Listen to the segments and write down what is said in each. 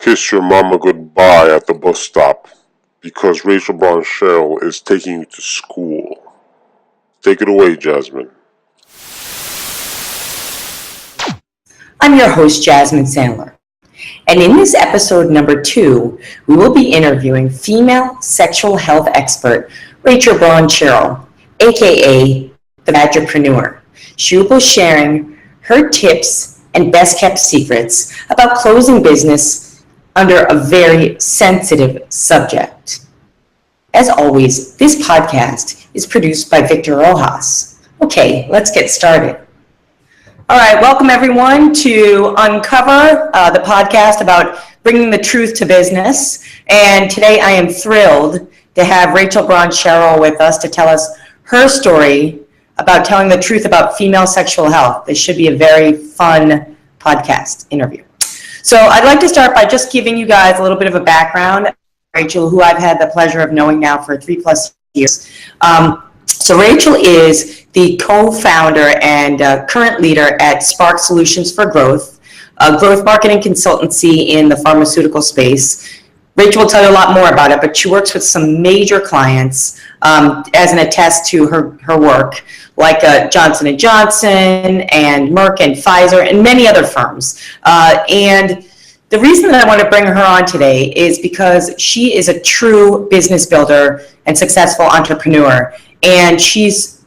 Kiss your mama goodbye at the bus stop because Rachel Braun Scherl is taking you to school. Take it away, Jasmine. I'm your host, Jasmine Sandler. And in this episode number 2, we will be interviewing female sexual health expert Rachel Braun Scherl, aka the Vagipreneur. She will be sharing her tips and best kept secrets about closing business under a very sensitive subject. As always, this podcast is produced by Victor Rojas. Okay, let's get started. All right, welcome everyone to Uncover, the podcast about bringing the truth to business. And today I am thrilled to have Rachel Braun Scherl with us to tell us her story about telling the truth about female sexual health. This should be a very fun podcast interview. So I'd like to start by just giving you guys a little bit of a background. Rachel, who I've had the pleasure of knowing now for 3+ years. So Rachel is the co-founder and current leader at Spark Solutions for Growth, a growth marketing consultancy in the pharmaceutical space. Rachel will tell you a lot more about it, but she works with some major clients as an attest to her work, like Johnson & Johnson and Merck and Pfizer and many other firms. And the reason that I want to bring her on today is because she is a true business builder and successful entrepreneur. And she's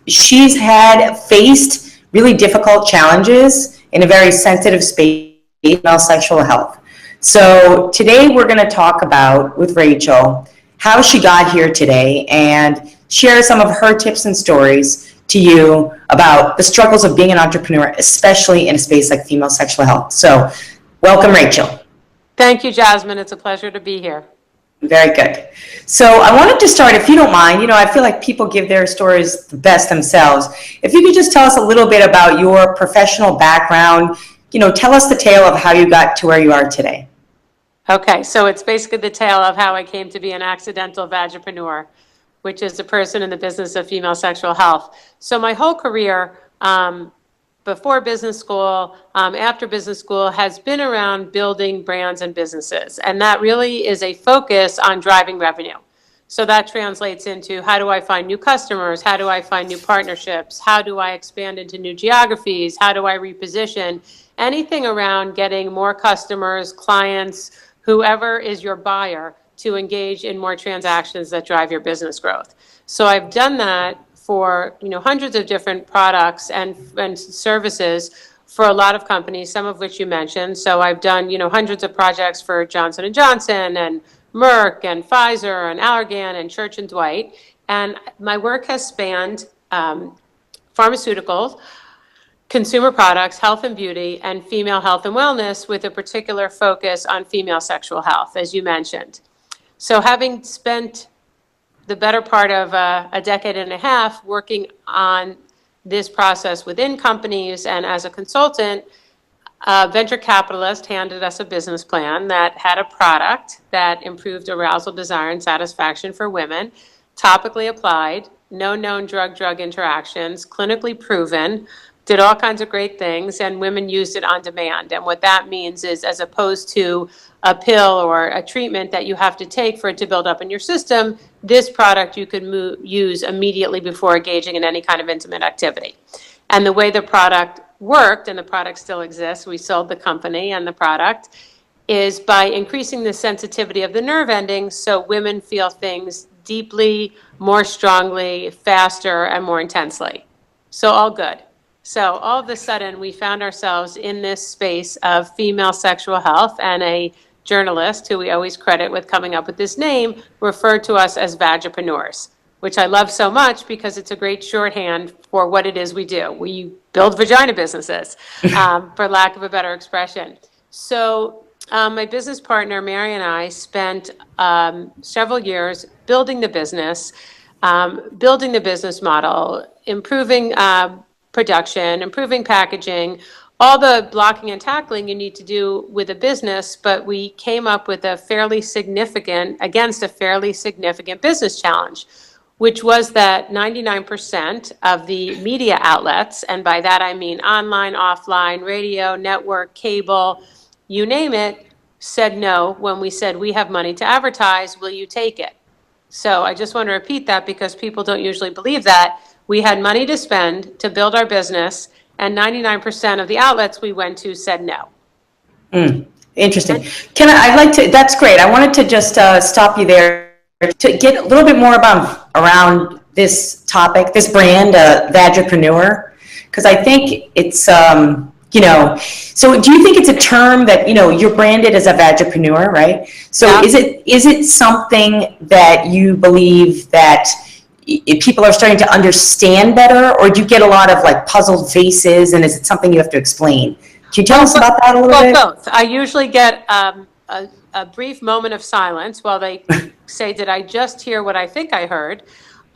faced really difficult challenges in a very sensitive space, female sexual health. So today we're going to talk about, with Rachel, how she got here today and share some of her tips and stories to you about the struggles of being an entrepreneur, especially in a space like female sexual health. So welcome, Rachel. Thank you, Jasmine. It's a pleasure to be here. Very good. So I wanted to start, if you don't mind, I feel like people give their stories the best themselves. If you could just tell us a little bit about your professional background, tell us the tale of how you got to where you are today. Okay, so it's basically the tale of how I came to be an accidental vagipreneur, which is a person in the business of female sexual health. So my whole career, before business school, after business school, has been around building brands and businesses. And that really is a focus on driving revenue. So that translates into, how do I find new customers? How do I find new partnerships? How do I expand into new geographies? How do I reposition? Anything around getting more customers, clients, whoever is your buyer, to engage in more transactions that drive your business growth. So I've done that for hundreds of different products and services for a lot of companies, some of which you mentioned. So I've done hundreds of projects for Johnson & Johnson and Merck and Pfizer and Allergan and Church & Dwight. And my work has spanned pharmaceuticals, consumer products, health and beauty, and female health and wellness, with a particular focus on female sexual health, as you mentioned. So having spent the better part of a decade and a half working on this process within companies and as a consultant, a venture capitalist handed us a business plan that had a product that improved arousal, desire, and satisfaction for women, topically applied, no known drug-drug interactions, clinically proven, did all kinds of great things, and women used it on demand. And what that means is, as opposed to a pill or a treatment that you have to take for it to build up in your system, this product you could use immediately before engaging in any kind of intimate activity. And the way the product worked, and the product still exists, we sold the company and the product, is by increasing the sensitivity of the nerve endings so women feel things deeply, more strongly, faster, and more intensely. So all good. So all of a sudden, we found ourselves in this space of female sexual health, and a journalist, who we always credit with coming up with this name, referred to us as Vagipreneurs, which I love so much because it's a great shorthand for what it is we do. We build vagina businesses, for lack of a better expression. So my business partner, Mary, and I spent several years building the business model, improving production, improving packaging, all the blocking and tackling you need to do with a business, but we came up with a fairly significant business challenge, which was that 99% of the media outlets, and by that I mean online, offline, radio, network, cable, you name it, said no when we said, we have money to advertise, will you take it? So I just want to repeat that because people don't usually believe that. We had money to spend to build our business, and 99% of the outlets we went to said no. Interesting. I'd like to, that's great. I wanted to just stop you there to get a little bit more around this topic, this brand, Vagipreneur, because I think it's, so do you think it's a term that, you're branded as a Vagipreneur, right? So Yeah. is it something that you believe that people are starting to understand better, or do you get a lot of like puzzled faces, and is it something you have to explain? Can you tell us about that a little bit? Both. I usually get a brief moment of silence while they say, did I just hear what I think I heard?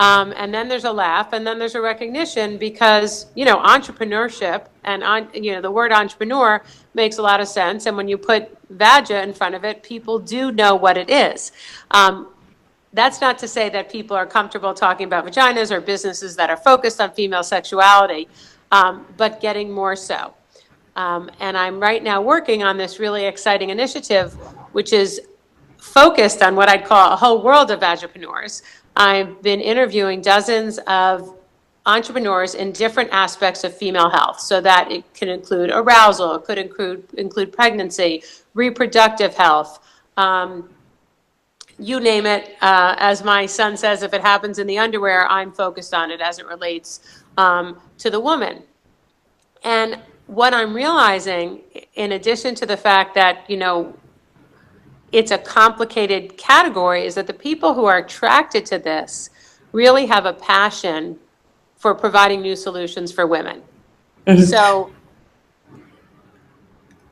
And then there's a laugh, and then there's a recognition because, entrepreneurship and, the word entrepreneur makes a lot of sense. And when you put Vagia in front of it, people do know what it is. That's not to say that people are comfortable talking about vaginas or businesses that are focused on female sexuality, but getting more so. And I'm right now working on this really exciting initiative, which is focused on what I'd call a whole world of vagipreneurs. I've been interviewing dozens of entrepreneurs in different aspects of female health. So that it can include arousal, it could include pregnancy, reproductive health, you name it. As my son says, if it happens in the underwear, I'm focused on it as it relates to the woman. And what I'm realizing, in addition to the fact that, it's a complicated category, is that the people who are attracted to this really have a passion for providing new solutions for women. Mm-hmm. So.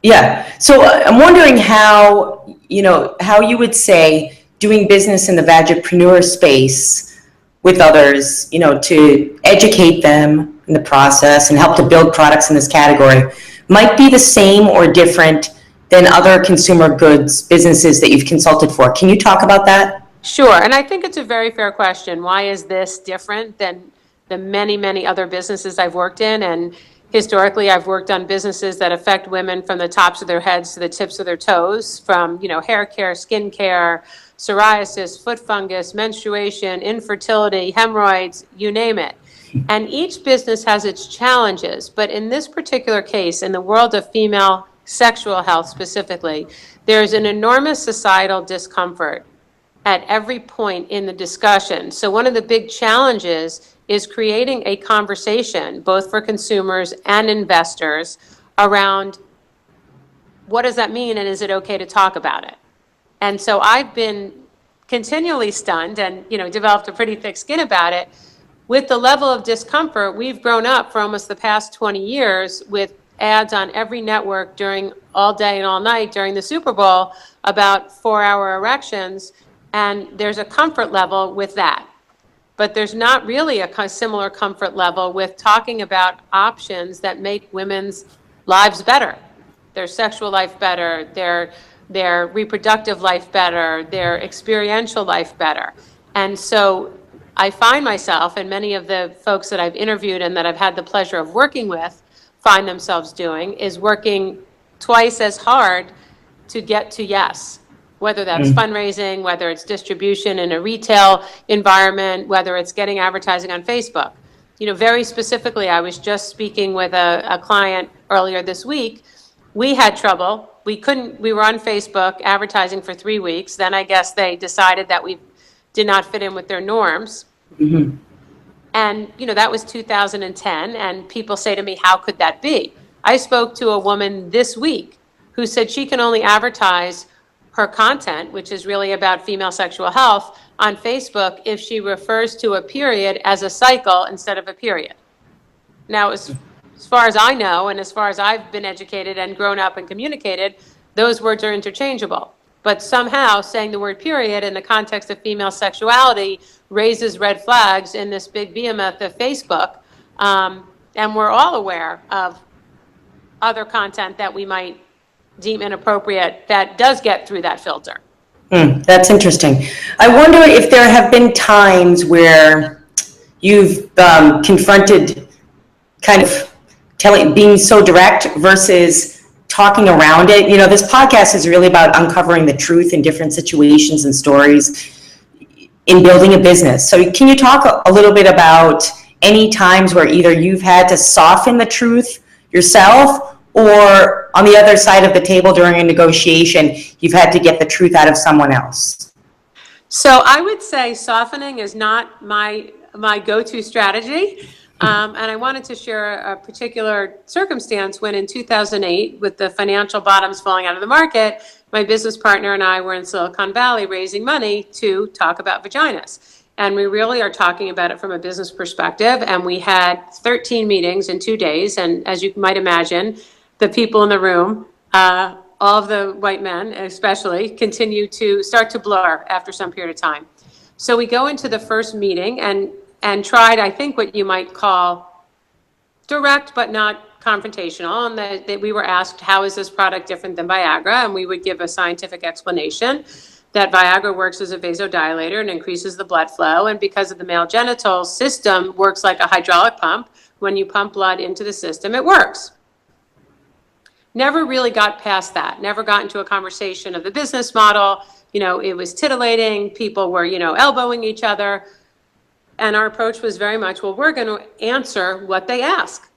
Yeah. So I'm wondering how you would say doing business in the Vagipreneur space with others, to educate them in the process and help to build products in this category might be the same or different than other consumer goods businesses that you've consulted for. Can you talk about that? Sure. And I think it's a very fair question. Why is this different than the many, many other businesses I've worked in? And historically, I've worked on businesses that affect women from the tops of their heads to the tips of their toes, from, hair care, skin care, psoriasis, foot fungus, menstruation, infertility, hemorrhoids, you name it. And each business has its challenges. But in this particular case, in the world of female sexual health specifically, there's an enormous societal discomfort at every point in the discussion. So one of the big challenges is creating a conversation, both for consumers and investors, around what does that mean and is it okay to talk about it? And so I've been continually stunned and, developed a pretty thick skin about it. With the level of discomfort, we've grown up for almost the past 20 years with ads on every network during all day and all night during the Super Bowl about 4-hour erections. And there's a comfort level with that. But there's not really a similar comfort level with talking about options that make women's lives better, their sexual life better, their reproductive life better, their experiential life better. And so I find myself, and many of the folks that I've interviewed and that I've had the pleasure of working with find themselves doing, is working twice as hard to get to yes. Whether that's fundraising, whether it's distribution in a retail environment, whether it's getting advertising on Facebook. Very specifically, I was just speaking with a client earlier this week. We had trouble. We were on Facebook advertising for 3 weeks. Then I guess they decided that we did not fit in with their norms. Mm-hmm. And, that was 2010. And people say to me, how could that be? I spoke to a woman this week who said she can only advertise her content, which is really about female sexual health, on Facebook if she refers to a period as a cycle instead of a period. Now, as far as I know, and as far as I've been educated and grown up and communicated, those words are interchangeable. But somehow saying the word period in the context of female sexuality raises red flags in this big behemoth of Facebook. And we're all aware of other content that we might deem inappropriate that does get through that filter. That's interesting. I wonder if there have been times where you've confronted kind of being so direct versus talking around it. You know, this podcast is really about uncovering the truth in different situations and stories in building a business. So can you talk a little bit about any times where either you've had to soften the truth yourself, or on the other side of the table during a negotiation, you've had to get the truth out of someone else? So I would say softening is not my go-to strategy. And I wanted to share a particular circumstance when in 2008, with the financial bottoms falling out of the market, my business partner and I were in Silicon Valley raising money to talk about vaginas. And we really are talking about it from a business perspective. And we had 13 meetings in 2 days. And as you might imagine, the people in the room, all of the white men especially, continue to start to blur after some period of time. So we go into the first meeting and tried, I think, what you might call direct but not confrontational. And that we were asked, how is this product different than Viagra? And we would give a scientific explanation that Viagra works as a vasodilator and increases the blood flow. And because of the male genital system works like a hydraulic pump, when you pump blood into the system, it works. Never really got past that, never got into a conversation of the business model. You know, it was titillating. People were, elbowing each other. And our approach was very much, well, we're going to answer what they ask.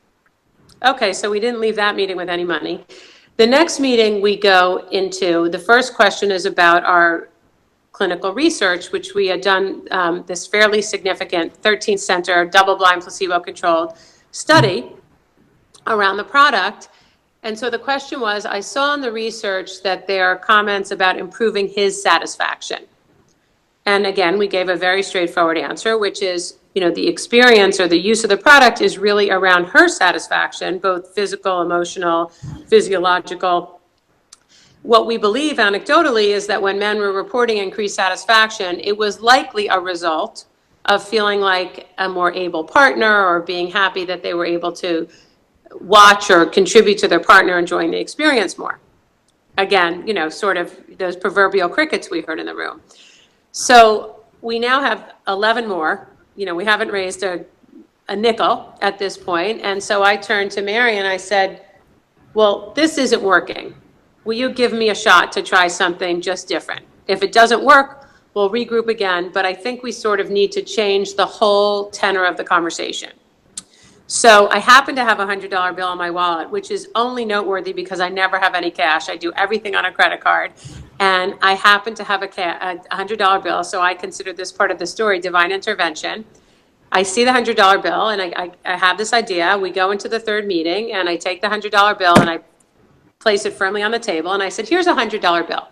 Okay, so we didn't leave that meeting with any money. The next meeting we go into, the first question is about our clinical research, which we had done this fairly significant 13-center, double-blind, placebo-controlled study around the product. And so the question was, I saw in the research that there are comments about improving his satisfaction. And again, we gave a very straightforward answer, which is, the experience or the use of the product is really around her satisfaction, both physical, emotional, physiological. What we believe anecdotally is that when men were reporting increased satisfaction, it was likely a result of feeling like a more able partner or being happy that they were able to watch or contribute to their partner enjoying the experience more. Again, sort of those proverbial crickets we heard in the room. So we now have 11 more. We haven't raised a nickel at this point. And so I turned to Mary and I said, well, this isn't working. Will you give me a shot to try something just different? If it doesn't work, we'll regroup again. But I think we sort of need to change the whole tenor of the conversation. So I happen to have a $100 bill in my wallet, which is only noteworthy because I never have any cash. I do everything on a credit card. And I happen to have a $100 bill, so I consider this part of the story, divine intervention. I see the $100 bill, and I have this idea. We go into the third meeting, and I take the $100 bill, and I place it firmly on the table, and I said, here's a $100 bill.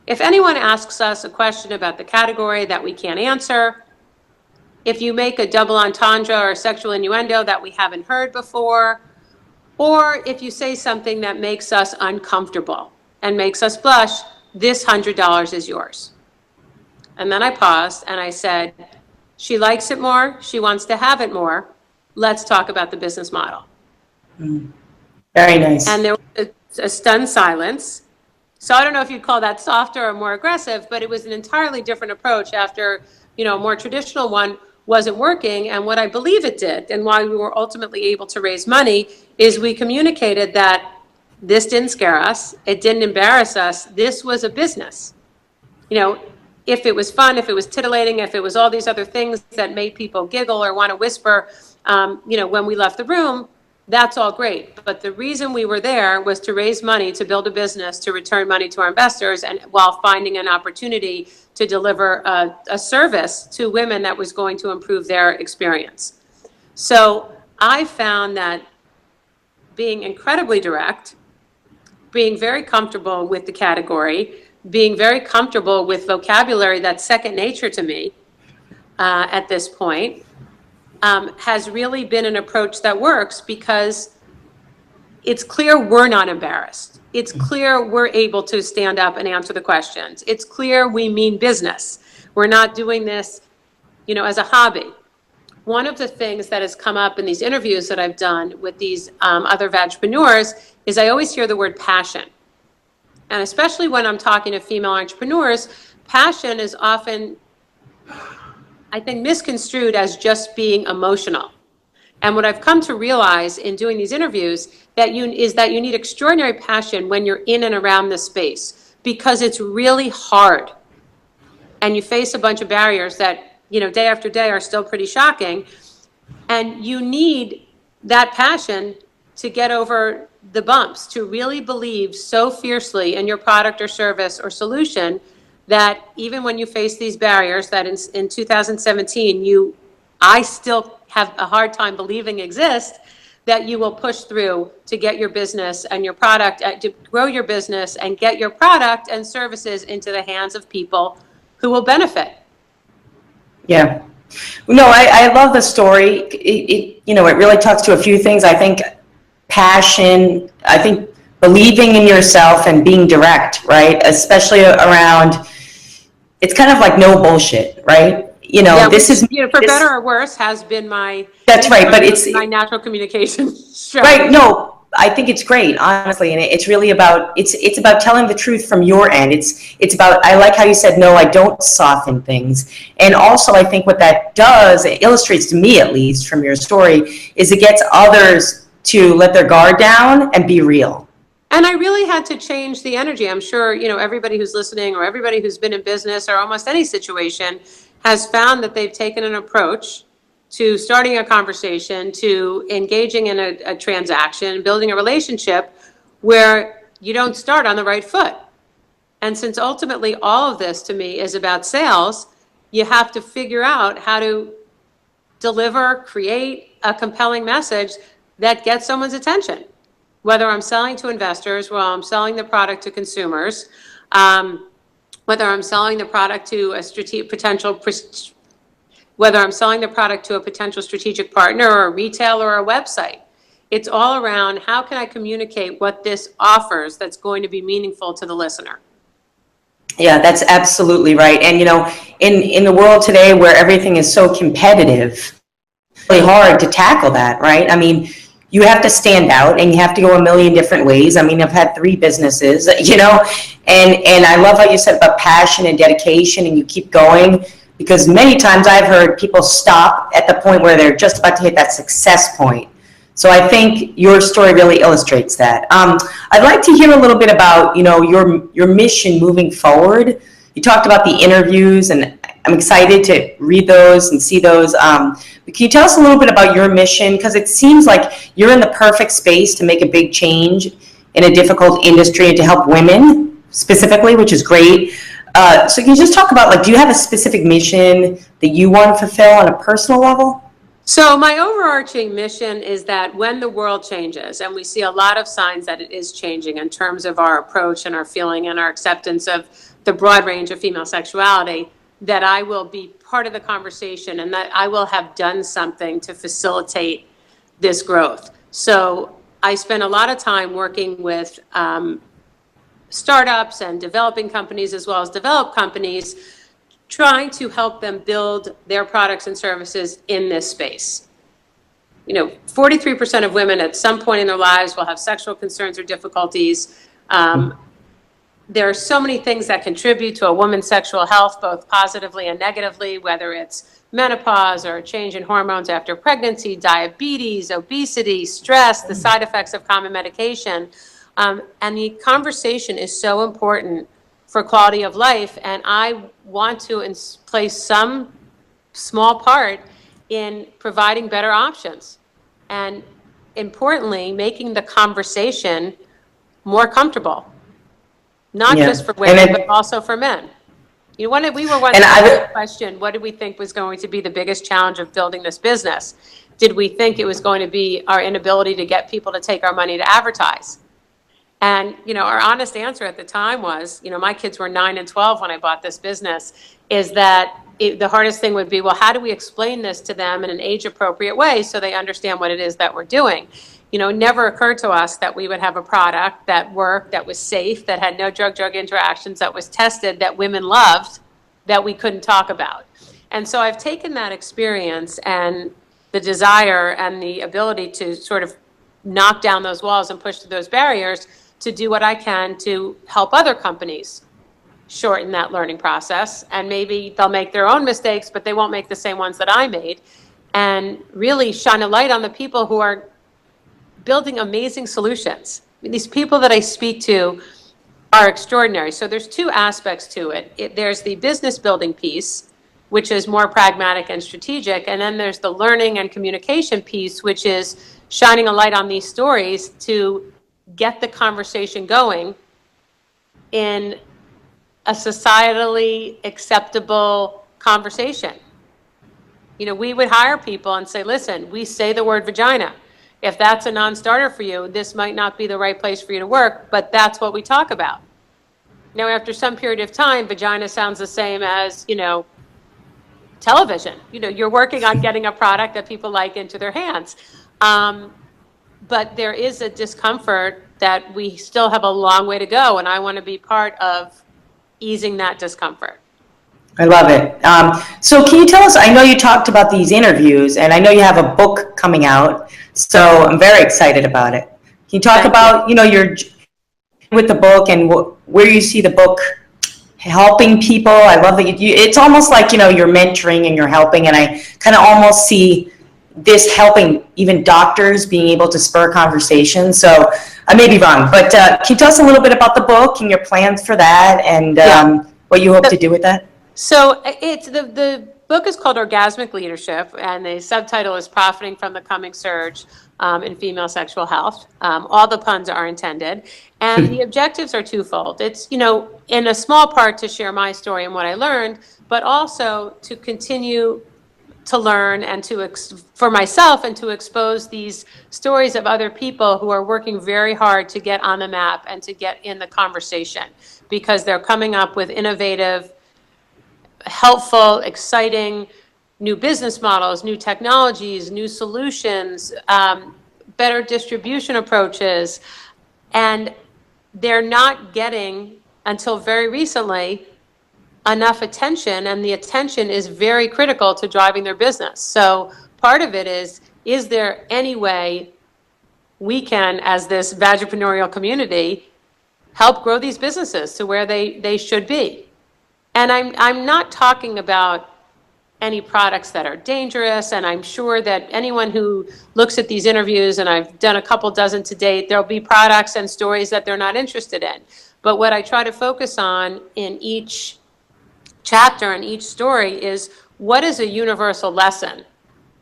If anyone asks us a question about the category that we can't answer, if you make a double entendre or sexual innuendo that we haven't heard before, or if you say something that makes us uncomfortable and makes us blush, this $100 is yours. And then I paused and I said, she likes it more, she wants to have it more, let's talk about the business model. Very nice. And there was a stunned silence. So I don't know if you'd call that softer or more aggressive, but it was an entirely different approach after, a more traditional one wasn't working. And what I believe it did, and why we were ultimately able to raise money, is we communicated that this didn't scare us. It didn't embarrass us. This was a business. If it was fun, if it was titillating, if it was all these other things that made people giggle or want to whisper, when we left the room, that's all great. But the reason we were there was to raise money, to build a business, to return money to our investors, and while finding an opportunity to deliver a service to women that was going to improve their experience. So I found that being incredibly direct, being very comfortable with the category, being very comfortable with vocabulary that's second nature to me at this point, has really been an approach that works because it's clear we're not embarrassed. It's clear we're able to stand up and answer the questions. It's clear we mean business. We're not doing this, as a hobby. One of the things that has come up in these interviews that I've done with these other vagipreneurs is I always hear the word passion. And especially when I'm talking to female entrepreneurs, passion is often, I think, misconstrued as just being emotional. And what I've come to realize in doing these interviews is that you need extraordinary passion when you're in and around this space, because it's really hard. And you face a bunch of barriers that, day after day are still pretty shocking. And you need that passion to get over the bumps, to really believe so fiercely in your product or service or solution that even when you face these barriers that in 2017, I still have a hard time believing exist, that you will push through to get your business and your product, to grow your business and get your product and services into the hands of people who will benefit. Yeah. No, I love the story. It really talks to a few things. I think passion, I think believing in yourself and being direct, right? Especially around, it's kind of like no bullshit, right? This is, for better or worse, has been that's right, but it's my natural communication strategy. Right. No, I think it's great, honestly, and it's really about it's about telling the truth from your end. It's about, I like how you said, no, I don't soften things. And also, I think what that does, it illustrates to me at least from your story, is it gets others to let their guard down and be real. And I really had to change the energy. I'm sure, everybody who's listening or everybody who's been in business or almost any situation has found that they've taken an approach to starting a conversation, to engaging in a transaction, building a relationship where you don't start on the right foot. And since ultimately all of this to me is about sales, you have to figure out how to deliver, create a compelling message that gets someone's attention. Whether I'm selling to investors, whether I'm selling the product to consumers, whether I'm selling the product to whether I'm selling the product to a potential strategic partner or a retailer or a website. It's all around, how can I communicate what this offers that's going to be meaningful to the listener? Yeah, that's absolutely right. And in the world today where everything is so competitive, it's really hard to tackle that, right? I mean, you have to stand out and you have to go a million different ways. I mean, I've had 3 businesses, and I love how you said about passion and dedication, and you keep going. Because many times I've heard people stop at the point where they're just about to hit that success point. So I think your story really illustrates that. I'd like to hear a little bit about, your mission moving forward. You talked about the interviews, and I'm excited to read those and see those. But can you tell us a little bit about your mission? Because it seems like you're in the perfect space to make a big change in a difficult industry and to help women specifically, which is great. So can you just talk about, do you have a specific mission that you want to fulfill on a personal level? So my overarching mission is that when the world changes, and we see a lot of signs that it is changing in terms of our approach and our feeling and our acceptance of the broad range of female sexuality, that I will be part of the conversation and that I will have done something to facilitate this growth. So I spend a lot of time working with startups and developing companies as well as developed companies, trying to help them build their products and services in this space. 43% of women at some point in their lives will have sexual concerns or difficulties. There are so many things that contribute to a woman's sexual health, both positively and negatively, whether it's menopause or a change in hormones after pregnancy, diabetes, obesity, stress, the side effects of common medication. And the conversation is so important for quality of life. And I want to play some small part in providing better options. And importantly, making the conversation more comfortable. Not just for women, but also for men. We were once asked the question, what did we think was going to be the biggest challenge of building this business? Did we think it was going to be our inability to get people to take our money to advertise? And, our honest answer at the time was, my kids were 9 and 12 when I bought this business, is that the hardest thing would be, well, how do we explain this to them in an age-appropriate way so they understand what it is that we're doing? It never occurred to us that we would have a product that worked, that was safe, that had no drug-drug interactions, that was tested, that women loved, that we couldn't talk about. And so I've taken that experience and the desire and the ability to sort of knock down those walls and push through those barriers to do what I can to help other companies shorten that learning process. And maybe they'll make their own mistakes, but they won't make the same ones that I made. and really shine a light on the people who are building amazing solutions. I mean, these people that I speak to are extraordinary. So there's two aspects to it. There's the business building piece, which is more pragmatic and strategic. And then there's the learning and communication piece, which is shining a light on these stories to get the conversation going in a societally acceptable conversation. You know, we would hire people and say, listen, we say the word vagina. If that's a non-starter for you, this might not be the right place for you to work, but that's what we talk about. Now, after some period of time, vagina sounds the same as, you know, television. You know, you're working on getting a product that people like into their hands. But there is a discomfort that we still have a long way to go, and I want to be part of easing that discomfort. I love it. So can you tell us, I know you talked about these interviews, and I know you have a book coming out, so I'm very excited about it. Can you talk about, you know, your with the book and where you see the book helping people? I love that it's almost like, you know, you're mentoring and you're helping, and I kind of almost see this helping even doctors being able to spur conversation. So I may be wrong, but can you tell us a little bit about the book and your plans for that, and what you hope to do with that? So it's the book is called Orgasmic Leadership, and the subtitle is Profiting from the Coming Surge in Female Sexual Health. All the puns are intended, and the objectives are twofold. It's, you know, in a small part to share my story and what I learned, but also to continue to learn and for myself, and to expose these stories of other people who are working very hard to get on the map and to get in the conversation, because they're coming up with innovative, helpful, exciting new business models, new technologies, new solutions, better distribution approaches. And they're not getting, until very recently, enough attention, and the attention is very critical to driving their business. So part of it is there any way we can, as this Vagipreneur community, help grow these businesses to where they should be? And I'm not talking about any products that are dangerous, and I'm sure that anyone who looks at these interviews, and I've done a couple dozen to date, there'll be products and stories that they're not interested in. But what I try to focus on in each chapter and each story is, what is a universal lesson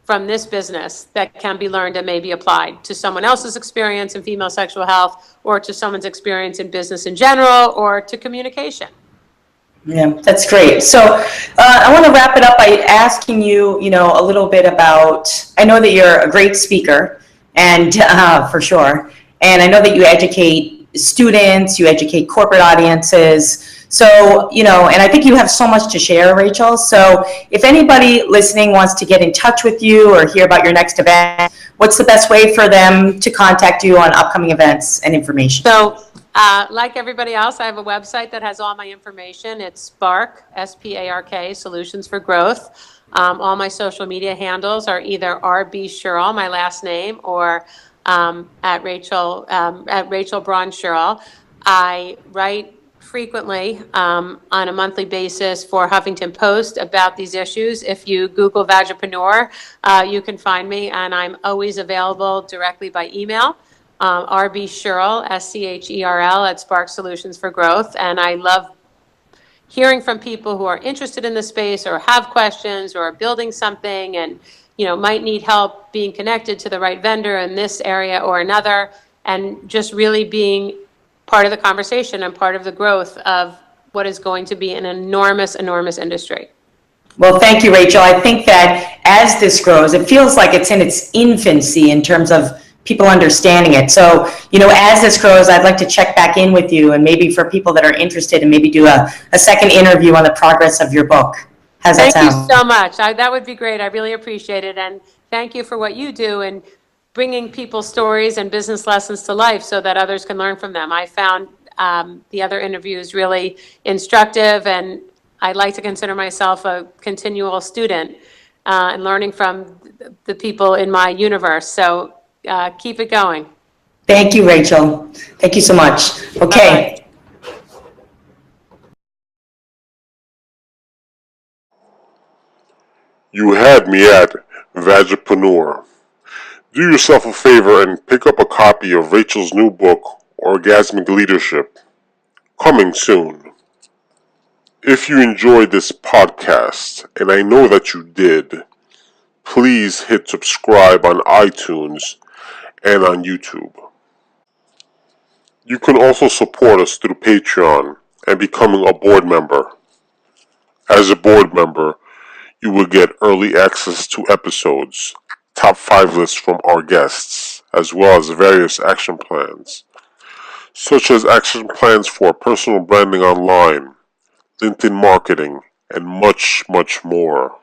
from this business that can be learned and may be applied to someone else's experience in female sexual health, or to someone's experience in business in general, or to communication. Yeah, that's great. So I want to wrap it up by asking you, you know, a little bit about, I know that you're a great speaker, and for sure, and I know that you educate students, you educate corporate audiences. So, you know, and I think you have so much to share, Rachel. So if anybody listening wants to get in touch with you or hear about your next event, what's the best way for them to contact you on upcoming events and information? So, like everybody else, I have a website that has all my information. It's Spark, S-P-A-R-K, Solutions for Growth. All my social media handles are either R.B. Scherl, my last name, or at Rachel Braun Scherl. I write frequently on a monthly basis for Huffington Post about these issues. If you Google Vagipreneur, you can find me, and I'm always available directly by email. R.B. Scherl, S-C-H-E-R-L, at Spark Solutions for Growth. And I love hearing from people who are interested in the space, or have questions, or are building something, and, you know, might need help being connected to the right vendor in this area or another, and just really being part of the conversation and part of the growth of what is going to be an enormous, enormous industry. Well, thank you, Rachel. I think that as this grows, it feels like it's in its infancy in terms of people understanding it. So, you know, as this grows, I'd like to check back in with you, and maybe for people that are interested, and maybe do a second interview on the progress of your book. How's that sound? Thank you so much. That would be great. I really appreciate it. And thank you for what you do in bringing people's stories and business lessons to life so that others can learn from them. I found the other interviews really instructive, and I like to consider myself a continual student and learning from the people in my universe. So keep it going. Thank you, Rachel. Thank you so much. Okay. Bye-bye. You had me at Vagipreneur. Do yourself a favor and pick up a copy of Rachel's new book, Orgasmic Leadership, coming soon. If you enjoyed this podcast, and I know that you did, please hit subscribe on iTunes and on YouTube. You can also support us through Patreon and becoming a board member. As a board member, you will get early access to episodes, top 5 lists from our guests, as well as various action plans, such as action plans for personal branding online, LinkedIn marketing, and much, much more.